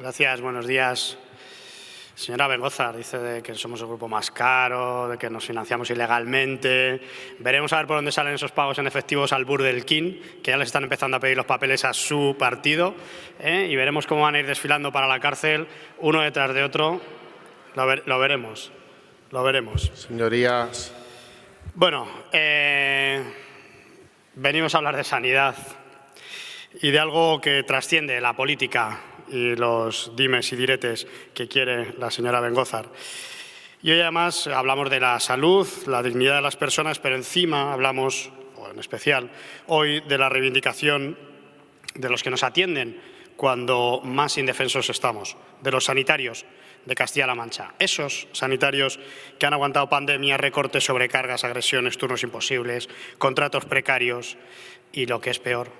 Gracias, buenos días. Señora Bengózar, dice de que somos el grupo más caro, de que nos financiamos ilegalmente. Veremos a ver por dónde salen esos pagos en efectivos al Burger King, que ya les están empezando a pedir los papeles a su partido, y veremos cómo van a ir desfilando para la cárcel uno detrás de otro. Lo veremos. Señorías. Bueno, venimos a hablar de sanidad y de algo que trasciende la política y los dimes y diretes que quiere la señora Bengózar. Y hoy además hablamos de la salud, la dignidad de las personas, pero encima hablamos, o en especial hoy, de la reivindicación de los que nos atienden cuando más indefensos estamos, de los sanitarios de Castilla-La Mancha. Esos sanitarios que han aguantado pandemia, recortes, sobrecargas, agresiones, turnos imposibles, contratos precarios y, lo que es peor,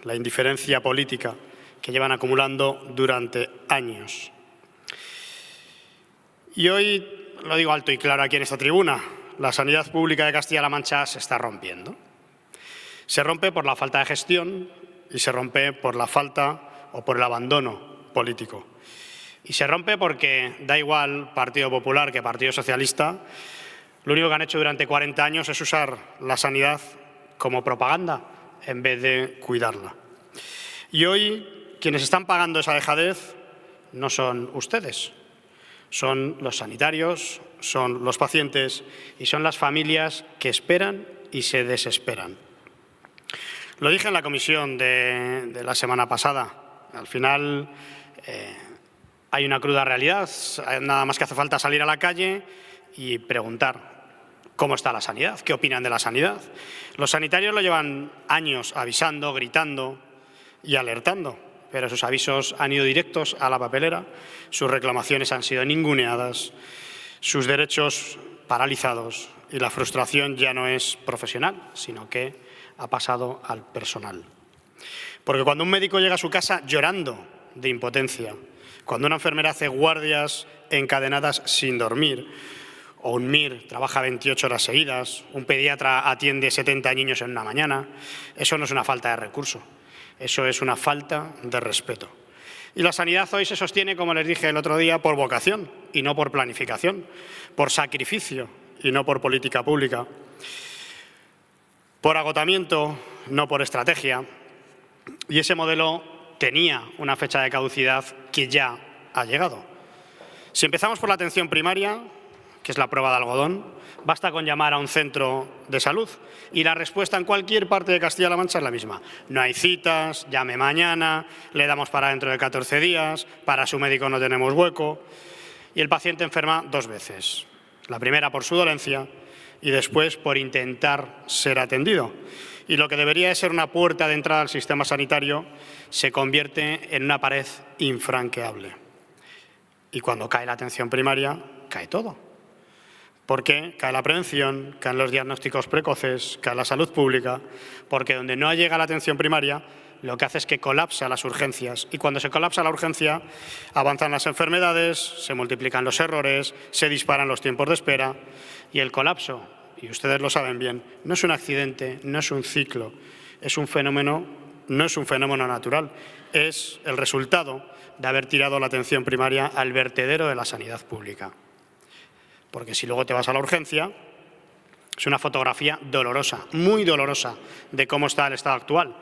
la indiferencia política que llevan acumulando durante años. Y hoy lo digo alto y claro aquí en esta tribuna, la sanidad pública de Castilla-La Mancha se está rompiendo. Se rompe por la falta de gestión y se rompe por la falta o por el abandono político. Y se rompe porque da igual Partido Popular que Partido Socialista, lo único que han hecho durante 40 años es usar la sanidad como propaganda en vez de cuidarla. Y hoy quienes están pagando esa dejadez no son ustedes, son los sanitarios, son los pacientes y son las familias que esperan y se desesperan. Lo dije en la comisión de la semana pasada. Al final hay una cruda realidad, nada más que hace falta salir a la calle y preguntar cómo está la sanidad, qué opinan de la sanidad. Los sanitarios lo llevan años avisando, gritando y alertando, pero sus avisos han ido directos a la papelera, sus reclamaciones han sido ninguneadas, sus derechos paralizados y la frustración ya no es profesional, sino que ha pasado al personal. Porque cuando un médico llega a su casa llorando de impotencia, cuando una enfermera hace guardias encadenadas sin dormir, o un MIR trabaja 28 horas seguidas, un pediatra atiende 70 niños en una mañana, eso no es una falta de recurso, eso es una falta de respeto. Y la sanidad hoy se sostiene, como les dije el otro día, por vocación y no por planificación, por sacrificio y no por política pública, por agotamiento, no por estrategia. Y ese modelo tenía una fecha de caducidad que ya ha llegado. Si empezamos por la atención primaria, que es la prueba de algodón, basta con llamar a un centro de salud y la respuesta en cualquier parte de Castilla-La Mancha es la misma. No hay citas, llame mañana, le damos para dentro de 14 días, para su médico no tenemos hueco. Y el paciente enferma 2 veces. La primera por su dolencia y después por intentar ser atendido. Y lo que debería de ser una puerta de entrada al sistema sanitario se convierte en una pared infranqueable. Y cuando cae la atención primaria, cae todo. Porque cae la prevención, caen los diagnósticos precoces, cae la salud pública, porque donde no llega la atención primaria, lo que hace es que colapsa las urgencias. Y cuando se colapsa la urgencia, avanzan las enfermedades, se multiplican los errores, se disparan los tiempos de espera. Y el colapso, y ustedes lo saben bien, no es un accidente, no es un ciclo, es un fenómeno, no es un fenómeno natural, es el resultado de haber tirado la atención primaria al vertedero de la sanidad pública. Porque si luego te vas a la urgencia, es una fotografía dolorosa, muy dolorosa, de cómo está el estado actual.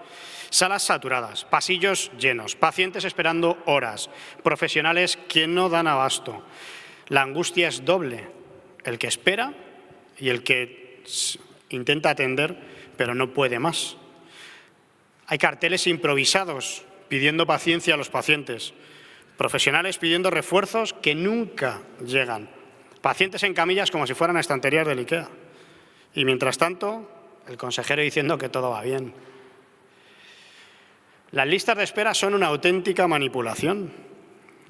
Salas saturadas, pasillos llenos, pacientes esperando horas, profesionales que no dan abasto. La angustia es doble, el que espera y el que intenta atender, pero no puede más. Hay carteles improvisados pidiendo paciencia a los pacientes, profesionales pidiendo refuerzos que nunca llegan. Pacientes en camillas como si fueran estanterías del IKEA. Y mientras tanto, el consejero diciendo que todo va bien. Las listas de espera son una auténtica manipulación.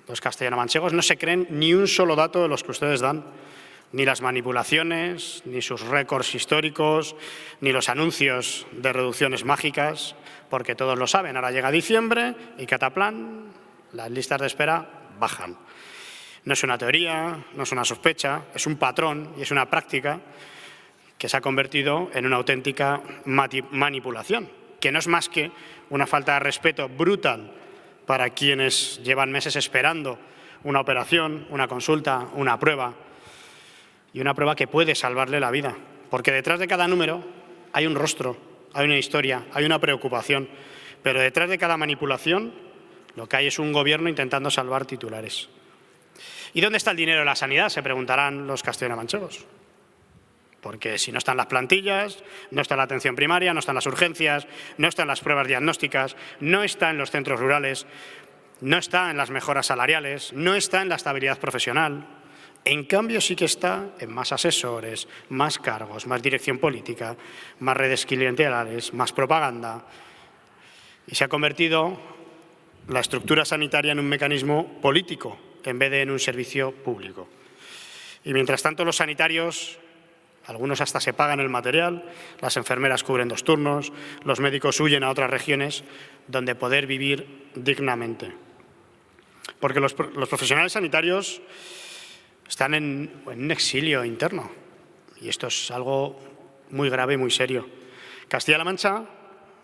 Los castellanomanchegos no se creen ni un solo dato de los que ustedes dan. Ni las manipulaciones, ni sus récords históricos, ni los anuncios de reducciones mágicas, porque todos lo saben. Ahora llega diciembre y cataplán, las listas de espera bajan. No es una teoría, no es una sospecha, es un patrón y es una práctica que se ha convertido en una auténtica manipulación, que no es más que una falta de respeto brutal para quienes llevan meses esperando una operación, una consulta, una prueba, y una prueba que puede salvarle la vida. Porque detrás de cada número hay un rostro, hay una historia, hay una preocupación. Pero detrás de cada manipulación lo que hay es un gobierno intentando salvar titulares. ¿Y dónde está el dinero de la sanidad?, se preguntarán los castellano-manchegos. Porque si no están las plantillas, no está la atención primaria, no están las urgencias, no están las pruebas diagnósticas, no está en los centros rurales, no está en las mejoras salariales, no está en la estabilidad profesional. En cambio, sí que está en más asesores, más cargos, más dirección política, más redes clientelares, más propaganda. Y se ha convertido la estructura sanitaria en un mecanismo político en vez de en un servicio público. Y mientras tanto, los sanitarios, algunos hasta se pagan el material, las enfermeras cubren 2 turnos, los médicos huyen a otras regiones donde poder vivir dignamente. Porque los profesionales sanitarios están en un exilio interno y esto es algo muy grave y muy serio. Castilla-La Mancha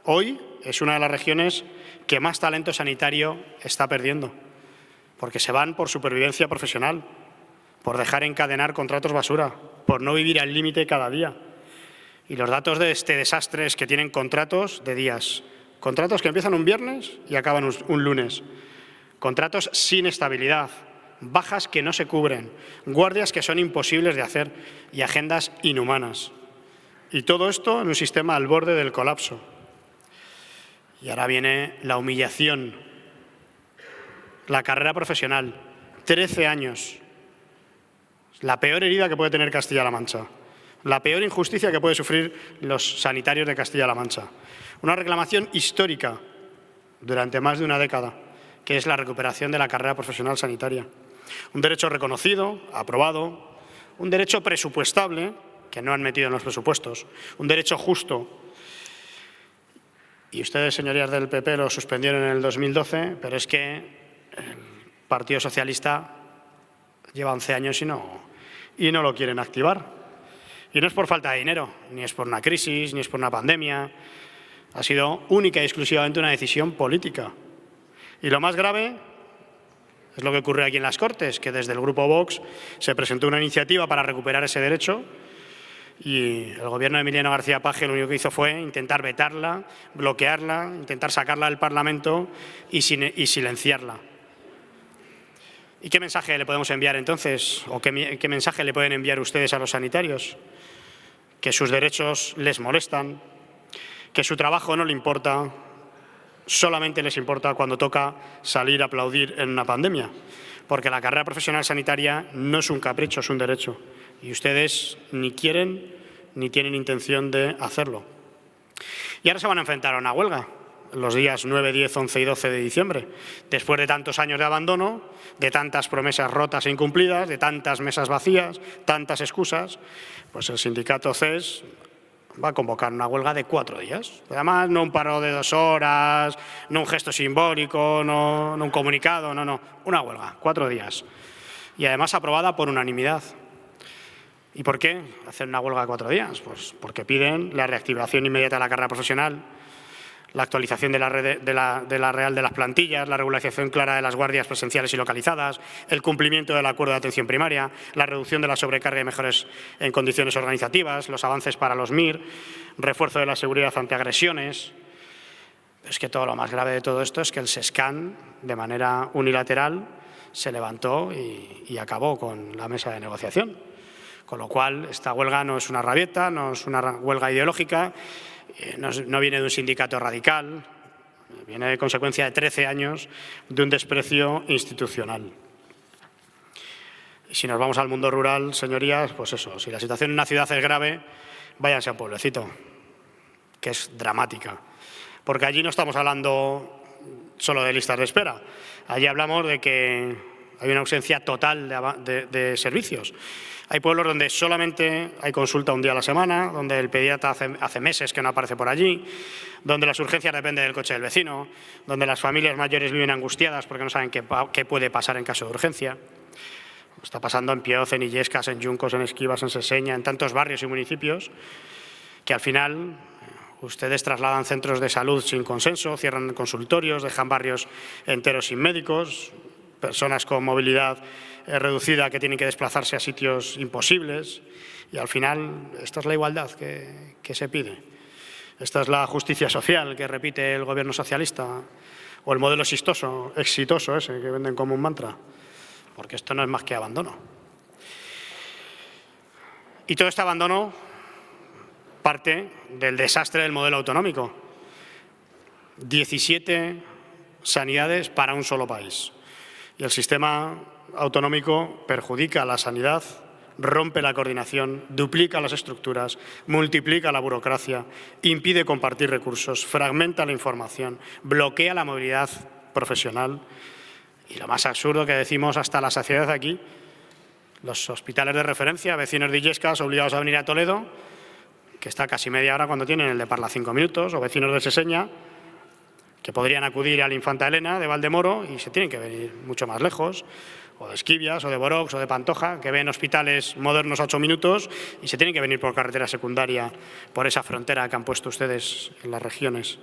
hoy es una de las regiones que más talento sanitario está perdiendo, porque se van por supervivencia profesional, por dejar encadenar contratos basura, por no vivir al límite cada día. Y los datos de este desastre es que tienen contratos de días, contratos que empiezan un viernes y acaban un lunes, contratos sin estabilidad, bajas que no se cubren, guardias que son imposibles de hacer y agendas inhumanas. Y todo esto en un sistema al borde del colapso. Y ahora viene la humillación, la carrera profesional, 13 años, la peor herida que puede tener Castilla-La Mancha, la peor injusticia que pueden sufrir los sanitarios de Castilla-La Mancha. Una reclamación histórica durante más de una década, que es la recuperación de la carrera profesional sanitaria. Un derecho reconocido, aprobado, un derecho presupuestable, que no han metido en los presupuestos, un derecho justo. Y ustedes, señorías del PP, lo suspendieron en el 2012, pero es que el Partido Socialista lleva 11 años y no lo quieren activar. Y no es por falta de dinero, ni es por una crisis, ni es por una pandemia. Ha sido única y exclusivamente una decisión política. Y lo más grave es lo que ocurre aquí en las Cortes, que desde el Grupo Vox se presentó una iniciativa para recuperar ese derecho y el Gobierno de Emiliano García Paje lo único que hizo fue intentar vetarla, bloquearla, intentar sacarla del Parlamento y silenciarla. ¿Y qué mensaje le podemos enviar entonces? ¿O qué mensaje le pueden enviar ustedes a los sanitarios? Que sus derechos les molestan, que su trabajo no le importa, solamente les importa cuando toca salir a aplaudir en una pandemia. Porque la carrera profesional sanitaria no es un capricho, es un derecho. Y ustedes ni quieren ni tienen intención de hacerlo. Y ahora se van a enfrentar a una huelga los días 9, 10, 11 y 12 de diciembre. Después de tantos años de abandono, de tantas promesas rotas e incumplidas, de tantas mesas vacías, tantas excusas, pues el sindicato CES va a convocar una huelga de 4 días. Además, no un paro de 2 horas, no un gesto simbólico, no un comunicado, no, una huelga, 4 días. Y además aprobada por unanimidad. ¿Y por qué hacer una huelga de 4 días? Pues porque piden la reactivación inmediata de la carrera profesional, la actualización de la Real de las plantillas, la regularización clara de las guardias presenciales y localizadas, el cumplimiento del acuerdo de atención primaria, la reducción de la sobrecarga y mejoras en condiciones organizativas, los avances para los MIR, refuerzo de la seguridad ante agresiones. Es que todo lo más grave de todo esto es que el SESCAN, de manera unilateral, se levantó y acabó con la mesa de negociación. Con lo cual, esta huelga no es una rabieta, no es una huelga ideológica, no viene de un sindicato radical, viene de consecuencia de 13 años de un desprecio institucional. Y si nos vamos al mundo rural, señorías, pues eso, si la situación en una ciudad es grave, váyanse a un pueblecito, que es dramática. Porque allí no estamos hablando solo de listas de espera, allí hablamos de que hay una ausencia total de servicios. Hay pueblos donde solamente hay consulta un día a la semana, donde el pediatra hace meses que no aparece por allí, donde las urgencias dependen del coche del vecino, donde las familias mayores viven angustiadas porque no saben qué puede pasar en caso de urgencia. Está pasando en Pioz, en Illescas, en Juncos, en Esquivas, en Seseña, en tantos barrios y municipios, que al final Ustedes trasladan centros de salud sin consenso, cierran consultorios, dejan barrios enteros sin médicos, personas con movilidad reducida que tienen que desplazarse a sitios imposibles y al final esta es la igualdad que se pide. Esta es la justicia social que repite el gobierno socialista o el modelo exitoso ese que venden como un mantra, porque esto no es más que abandono. Y todo este abandono parte del desastre del modelo autonómico. 17 sanidades para un solo país. Y el sistema autonómico perjudica a la sanidad, rompe la coordinación, duplica las estructuras, multiplica la burocracia, impide compartir recursos, fragmenta la información, bloquea la movilidad profesional y lo más absurdo que decimos hasta la saciedad aquí, los hospitales de referencia, vecinos de Illescas obligados a venir a Toledo, que está casi media hora cuando tienen el de Parla 5 minutos, o vecinos de Seseña, que podrían acudir al Infanta Elena de Valdemoro y se tienen que venir mucho más lejos, o de Esquivias, o de Borox, o de Pantoja, que ven hospitales modernos a 8 minutos y se tienen que venir por carretera secundaria, por esa frontera que han puesto ustedes en las regiones.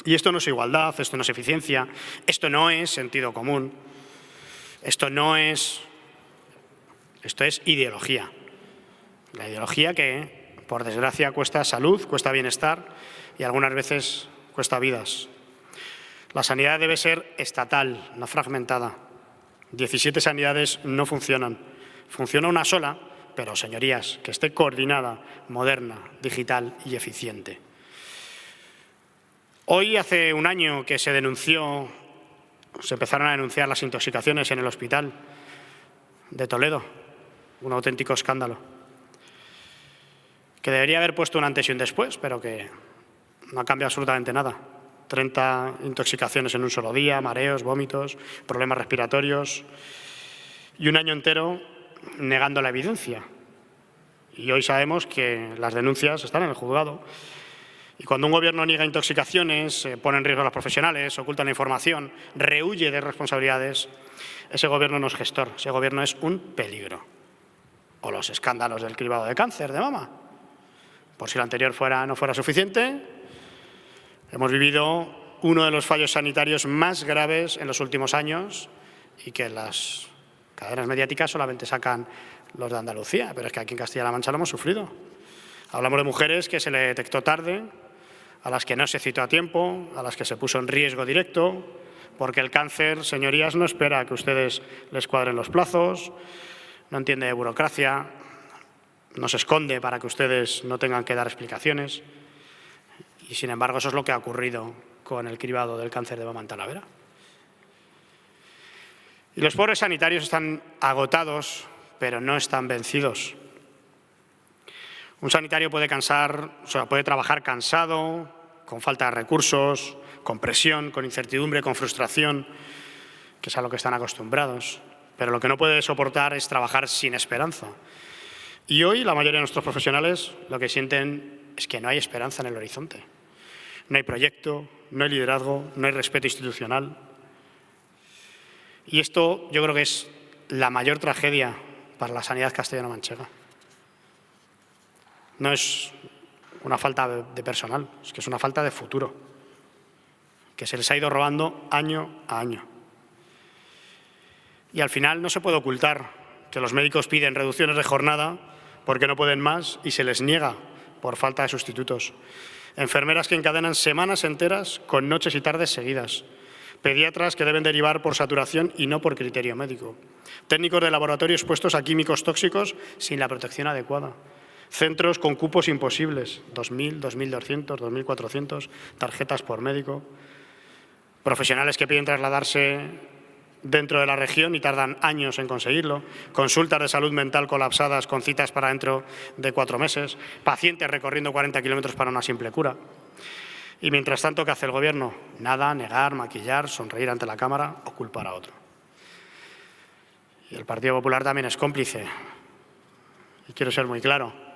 Y esto no es igualdad, esto no es eficiencia, esto no es sentido común, esto es ideología. La ideología que, por desgracia, cuesta salud, cuesta bienestar y algunas veces cuesta vidas. La sanidad debe ser estatal, no fragmentada. 17 sanidades no funcionan. Funciona una sola, pero, señorías, que esté coordinada, moderna, digital y eficiente. Hoy, hace un año que se empezaron a denunciar las intoxicaciones en el hospital de Toledo. Un auténtico escándalo, que debería haber puesto un antes y un después, pero que no ha cambiado absolutamente nada. 30 intoxicaciones en un solo día, mareos, vómitos, problemas respiratorios y un año entero negando la evidencia. Y hoy sabemos que las denuncias están en el juzgado. Y cuando un gobierno niega intoxicaciones, pone en riesgo a los profesionales, oculta la información, rehúye de responsabilidades, ese gobierno no es gestor, ese gobierno es un peligro. O los escándalos del cribado de cáncer de mama. Por si lo anterior no fuera suficiente, hemos vivido uno de los fallos sanitarios más graves en los últimos años y que las cadenas mediáticas solamente sacan los de Andalucía, pero es que aquí en Castilla-La Mancha lo hemos sufrido. Hablamos de mujeres que se le detectó tarde, a las que no se citó a tiempo, a las que se puso en riesgo directo, porque el cáncer, señorías, no espera a que ustedes les cuadren los plazos, no entiende de burocracia, no se esconde para que ustedes no tengan que dar explicaciones. Y, sin embargo, eso es lo que ha ocurrido con el cribado del cáncer de mama en Talavera. Y los pobres sanitarios están agotados, pero no están vencidos. Un sanitario puede trabajar cansado, con falta de recursos, con presión, con incertidumbre, con frustración, que es a lo que están acostumbrados. Pero lo que no puede soportar es trabajar sin esperanza. Y hoy la mayoría de nuestros profesionales lo que sienten es que no hay esperanza en el horizonte. No hay proyecto, no hay liderazgo, no hay respeto institucional. Y esto yo creo que es la mayor tragedia para la sanidad castellano-manchega. No es una falta de personal, es que es una falta de futuro, que se les ha ido robando año a año. Y al final no se puede ocultar que los médicos piden reducciones de jornada porque no pueden más y se les niega por falta de sustitutos. Enfermeras que encadenan semanas enteras con noches y tardes seguidas. Pediatras que deben derivar por saturación y no por criterio médico. Técnicos de laboratorio expuestos a químicos tóxicos sin la protección adecuada. Centros con cupos imposibles, 2.000, 2.200, 2.400 tarjetas por médico. Profesionales que piden trasladarse dentro de la región y tardan años en conseguirlo, consultas de salud mental colapsadas con citas para dentro de 4 meses, pacientes recorriendo 40 kilómetros para una simple cura. Y mientras tanto, ¿qué hace el Gobierno? Nada, negar, maquillar, sonreír ante la Cámara o culpar a otro. Y el Partido Popular también es cómplice. Y quiero ser muy claro.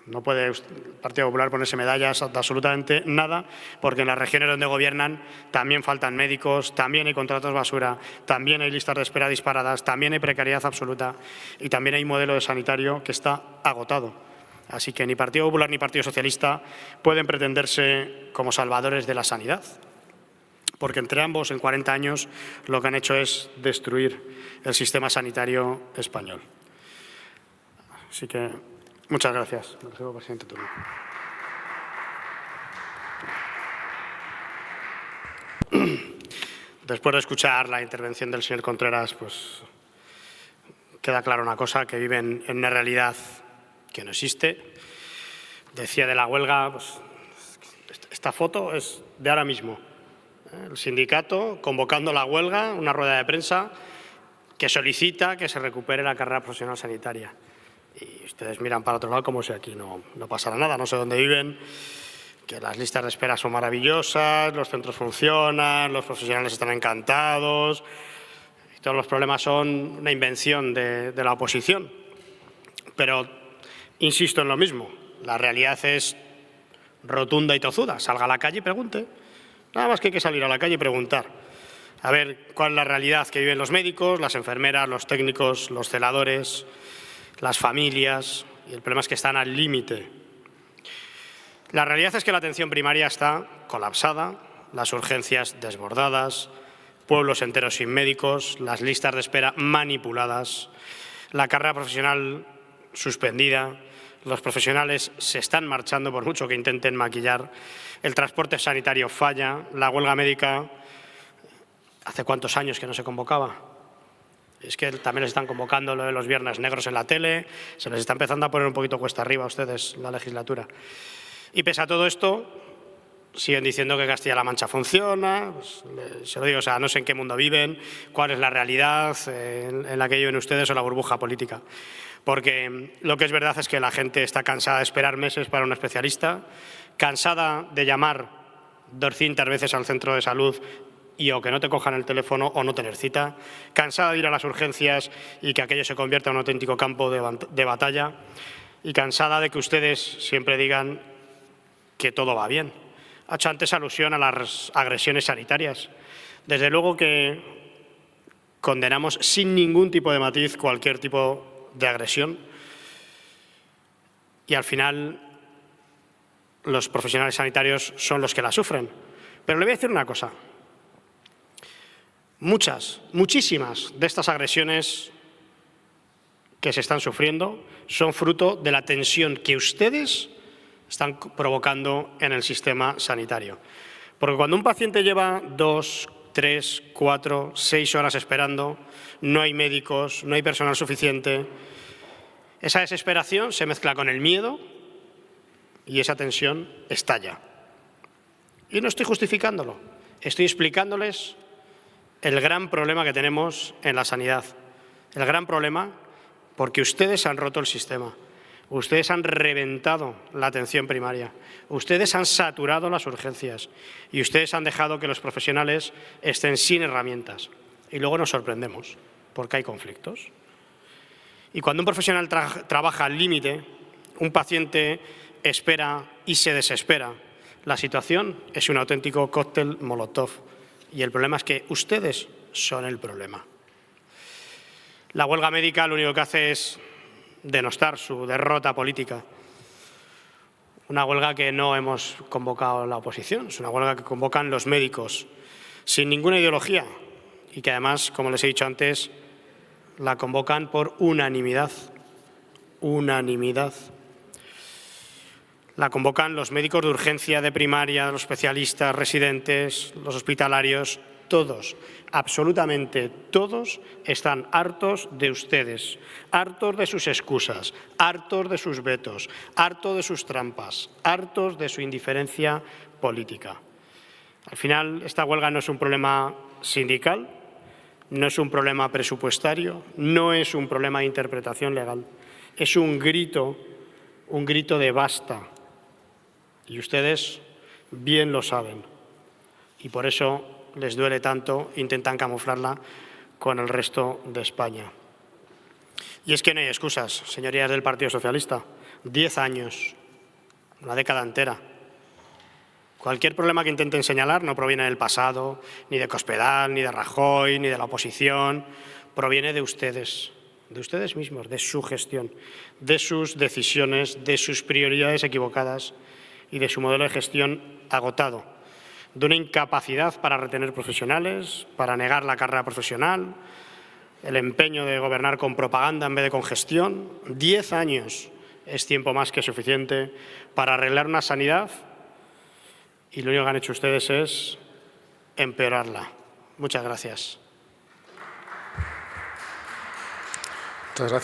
No puede el Partido Popular ponerse medallas de absolutamente nada, porque en las regiones donde gobiernan también faltan médicos, también hay contratos basura, también hay listas de espera disparadas, también hay precariedad absoluta y también hay un modelo de sanitario que está agotado. Así que ni Partido Popular ni Partido Socialista pueden pretenderse como salvadores de la sanidad, porque entre ambos, en 40 años, lo que han hecho es destruir el sistema sanitario español. Así que, muchas gracias. Presidente Turno. Después de escuchar la intervención del señor Contreras, pues queda clara una cosa, que viven en una realidad que no existe. Decía de la huelga, pues, esta foto es de ahora mismo. El sindicato convocando la huelga, una rueda de prensa que solicita que se recupere la carrera profesional sanitaria. Y ustedes miran para otro lado como si aquí no pasara nada, no sé dónde viven, que las listas de espera son maravillosas, los centros funcionan, los profesionales están encantados, y todos los problemas son una invención de la oposición. Pero insisto en lo mismo, la realidad es rotunda y tozuda. Salga a la calle y pregunte. Nada más que hay que salir a la calle y preguntar. A ver cuál es la realidad que viven los médicos, las enfermeras, los técnicos, los celadores, las familias. Y el problema es que están al límite. La realidad es que la atención primaria está colapsada, las urgencias desbordadas, pueblos enteros sin médicos, las listas de espera manipuladas, la carrera profesional suspendida, los profesionales se están marchando por mucho que intenten maquillar, el transporte sanitario falla, la huelga médica, ¿hace cuántos años que no se convocaba? Es que también les están convocando lo de los viernes negros en la tele, se les está empezando a poner un poquito cuesta arriba a ustedes la legislatura. Y pese a todo esto, siguen diciendo que Castilla-La Mancha funciona, pues, se lo digo, o sea, no sé en qué mundo viven, cuál es la realidad en la que viven ustedes o la burbuja política. Porque lo que es verdad es que la gente está cansada de esperar meses para un especialista, cansada de llamar 200 veces al centro de salud y o que no te cojan el teléfono o no tener cita, cansada de ir a las urgencias y que aquello se convierta en un auténtico campo de batalla, y cansada de que ustedes siempre digan que todo va bien. Ha hecho antes alusión a las agresiones sanitarias. Desde luego que condenamos sin ningún tipo de matiz cualquier tipo de agresión y al final los profesionales sanitarios son los que la sufren. Pero le voy a decir una cosa. Muchísimas de estas agresiones que se están sufriendo son fruto de la tensión que ustedes están provocando en el sistema sanitario. Porque cuando un paciente lleva 2, 3, 4, 6 horas esperando, no hay médicos, no hay personal suficiente, esa desesperación se mezcla con el miedo y esa tensión estalla. Y no estoy justificándolo, estoy explicándoles el gran problema que tenemos en la sanidad. El gran problema porque ustedes han roto el sistema. Ustedes han reventado la atención primaria, ustedes han saturado las urgencias y ustedes han dejado que los profesionales estén sin herramientas. Y luego nos sorprendemos porque hay conflictos. Y cuando un profesional trabaja al límite, un paciente espera y se desespera. La situación es un auténtico cóctel Molotov y el problema es que ustedes son el problema. La huelga médica lo único que hace es denostar su derrota política. Una huelga que no hemos convocado la oposición, es una huelga que convocan los médicos, sin ninguna ideología y que además, como les he dicho antes, la convocan por unanimidad. Unanimidad. La convocan los médicos de urgencia, de primaria, los especialistas, residentes, los hospitalarios, todos, absolutamente todos están hartos de ustedes, hartos de sus excusas, hartos de sus vetos, hartos de sus trampas, hartos de su indiferencia política. Al final, esta huelga no es un problema sindical, no es un problema presupuestario, no es un problema de interpretación legal, es un grito de basta. Y ustedes bien lo saben. Y por eso les duele tanto, intentan camuflarla con el resto de España. Y es que no hay excusas, señorías del Partido Socialista. 10 años, una década entera. Cualquier problema que intenten señalar no proviene del pasado, ni de Cospedal, ni de Rajoy, ni de la oposición. Proviene de ustedes. de ustedes mismos, de su gestión, de sus decisiones, de sus prioridades equivocadas y de su modelo de gestión agotado, de una incapacidad para retener profesionales, para negar la carrera profesional, el empeño de gobernar con propaganda en vez de con gestión. 10 años es tiempo más que suficiente para arreglar una sanidad y lo único que han hecho ustedes es empeorarla. Muchas gracias. Muchas gracias.